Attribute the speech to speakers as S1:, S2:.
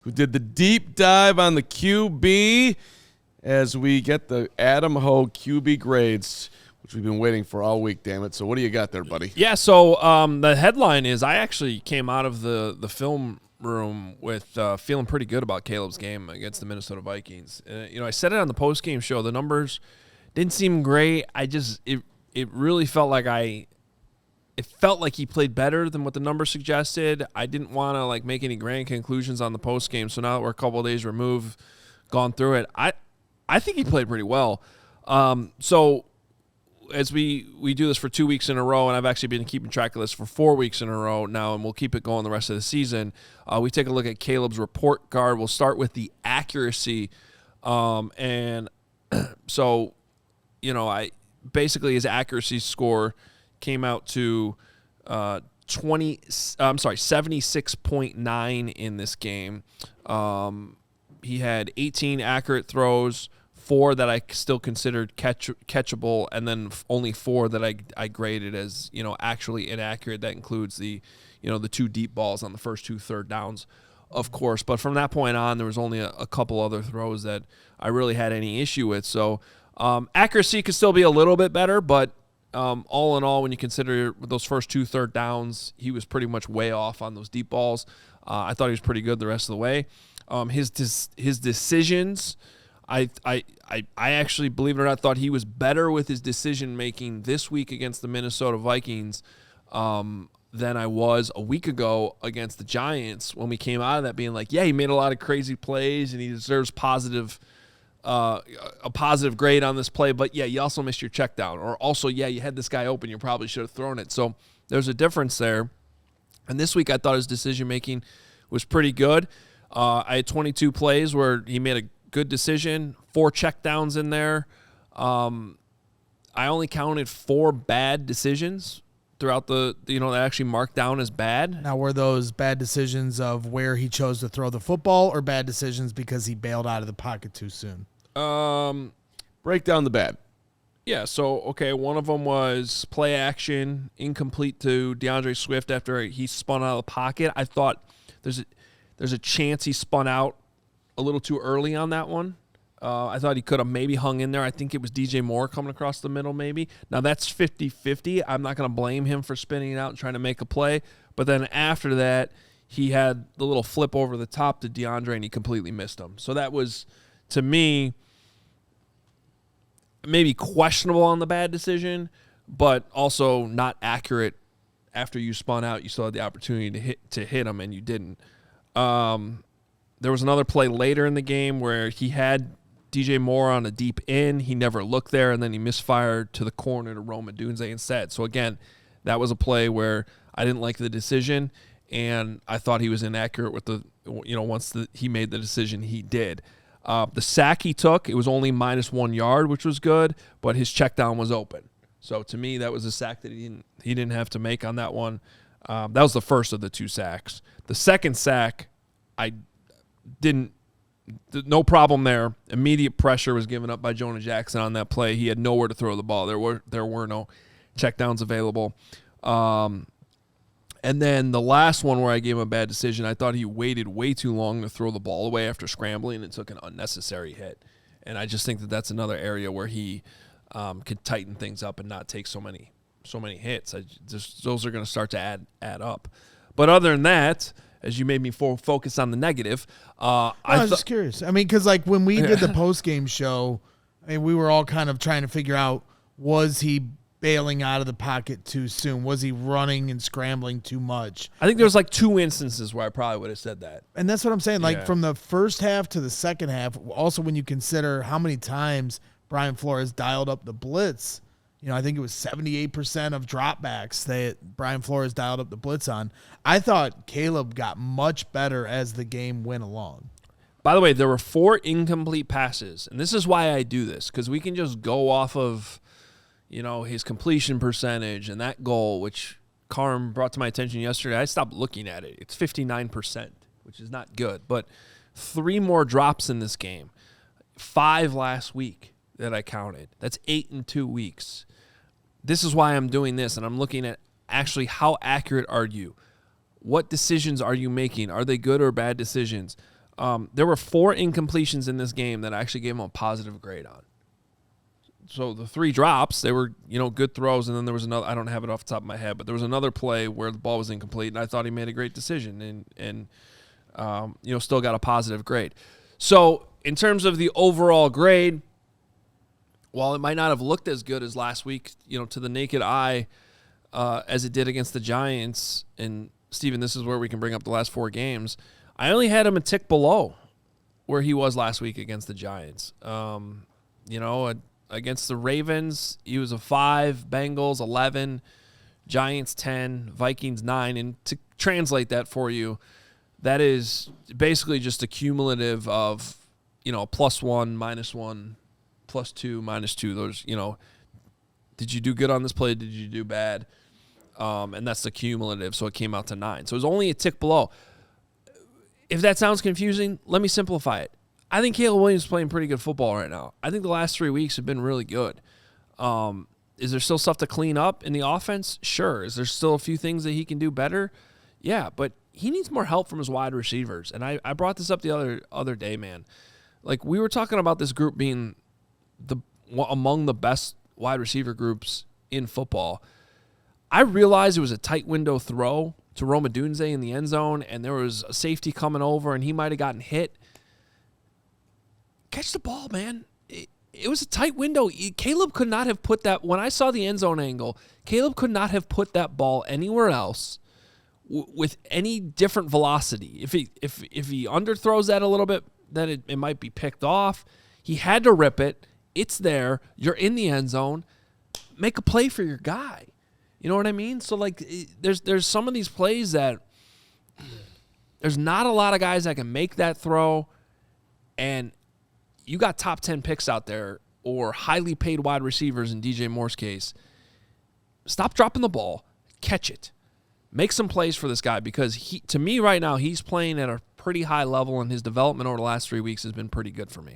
S1: who did the deep dive on the QB as we get the Adam Hoge QB grades, which we've been waiting for all week, damn it. So what do you got there, buddy?
S2: Yeah, so the headline is I actually came out of the film room with feeling pretty good about Caleb's game against the Minnesota Vikings. I said it on the post-game show. The numbers didn't seem great. It really felt like it felt like he played better than what the numbers suggested. I didn't want to make any grand conclusions on the post game. So now that we're a couple of days removed, gone through it, I think he played pretty well. So as we do this for 2 weeks in a row, and I've actually been keeping track of this for 4 weeks in a row now, and we'll keep it going the rest of the season. We take a look at Caleb's report card. We'll start with the accuracy, and so I basically his accuracy score came out to 76.9 in this game. He had 18 accurate throws, 4 that I still considered catchable, and then only 4 that I graded as actually inaccurate. That includes the 2 deep balls on the first 2 third downs, of course. But from that point on, there was only a couple other throws that I really had any issue with. So accuracy could still be a little bit better, but all in all, when you consider those first 2 third downs, he was pretty much way off on those deep balls. I thought he was pretty good the rest of the way. His decisions, I actually, believe it or not, thought he was better with his decision making this week against the Minnesota Vikings than I was a week ago against the Giants, when we came out of that being like, yeah, he made a lot of crazy plays and he deserves a positive grade on this play, but yeah, you also missed your check down, or also, yeah, you had this guy open, you probably should have thrown it. So there's a difference there. And this week I thought his decision making was pretty good. I had 22 plays where he made a good decision, 4 check downs in there. I only counted 4 bad decisions throughout that actually marked down as bad.
S3: Now, were those bad decisions of where he chose to throw the football, or bad decisions because he bailed out of the pocket too soon?
S1: Break down the bad.
S2: Yeah, so, okay, one of them was play action, incomplete to DeAndre Swift after he spun out of the pocket. I thought there's a chance he spun out a little too early on that one. I thought he could have maybe hung in there. I think it was DJ Moore coming across the middle maybe. Now, that's 50-50. I'm not going to blame him for spinning it out and trying to make a play. But then after that, he had the little flip over the top to DeAndre, and he completely missed him. So that was, to me, maybe questionable on the bad decision, but also not accurate. After you spun out, you still had the opportunity to hit him, and you didn't. There was another play later in the game where he had DJ Moore on a deep end. He never looked there, and then he misfired to the corner to Rome Odunze instead. So, again, that was a play where I didn't like the decision, and I thought he was inaccurate with once he made the decision, he did. The sack he took, it was only -1 yard, which was good, but his check down was open. So, to me, that was a sack that he didn't have to make on that one. That was the first of the 2 sacks. The second sack, no problem there. Immediate pressure was given up by Jonah Jackson on that play. He had nowhere to throw the ball. There were no checkdowns available. And then the last one where I gave him a bad decision, I thought he waited way too long to throw the ball away after scrambling and took an unnecessary hit. And I just think that that's another area where he could tighten things up and not take so many hits. Those are going to start to add up. But other than that, as you made me focus on the negative.
S3: I was just curious. I mean, because when we did the post-game show, we were all kind of trying to figure out, was he bailing out of the pocket too soon? Was he running and scrambling too much?
S2: I think there was 2 instances where I probably would have said that.
S3: And that's what I'm saying. From the first half to the second half, also when you consider how many times Brian Flores dialed up the blitz, I think it was 78% of dropbacks that Brian Flores dialed up the blitz on. I thought Caleb got much better as the game went along.
S2: By the way, there were 4 incomplete passes, and this is why I do this, because we can just go off of, his completion percentage and that goal, which Carm brought to my attention yesterday. I stopped looking at it. It's 59%, which is not good. But 3 more drops in this game, 5 last week that I counted. That's 8 in 2 weeks. This is why I'm doing this, and I'm looking at actually how accurate are you? What decisions are you making? Are they good or bad decisions? There were 4 incompletions in this game that I actually gave him a positive grade on. So the 3 drops, they were, good throws, and then there was another, I don't have it off the top of my head, but there was another play where the ball was incomplete, and I thought he made a great decision and still got a positive grade. So in terms of the overall grade, while it might not have looked as good as last week, to the naked eye, as it did against the Giants, and Steven, this is where we can bring up the last 4 games, I only had him a tick below where he was last week against the Giants. Against the Ravens, he was a 5, Bengals 11, Giants 10, Vikings 9. And to translate that for you, that is basically just a cumulative of, +1, -1, +2, -2. Those, did you do good on this play? Did you do bad? And that's the cumulative, so it came out to 9. So it was only a tick below. If that sounds confusing, let me simplify it. I think Caleb Williams is playing pretty good football right now. I think the last 3 weeks have been really good. Is there still stuff to clean up in the offense? Sure. Is there still a few things that he can do better? Yeah, but he needs more help from his wide receivers. And I brought this up the other day, man. Like, we were talking about this group being among the best wide receiver groups in football. I realized it was a tight window throw to Roma Dunze in the end zone, and there was a safety coming over, and he might have gotten hit. Catch the ball, man. It was a tight window. Caleb could not have put that. When I saw the end zone angle, Caleb could not have put that ball anywhere else with any different velocity. If he underthrows that a little bit, then it might be picked off. He had to rip it. It's there. You're in the end zone. Make a play for your guy. You know what I mean? So, like, there's some of these plays that there's not a lot of guys that can make that throw, and you got top 10 picks out there or highly paid wide receivers in DJ Moore's case. Stop dropping the ball. Catch it. Make some plays for this guy, because to me right now, he's playing at a pretty high level, and his development over the last 3 weeks has been pretty good for me.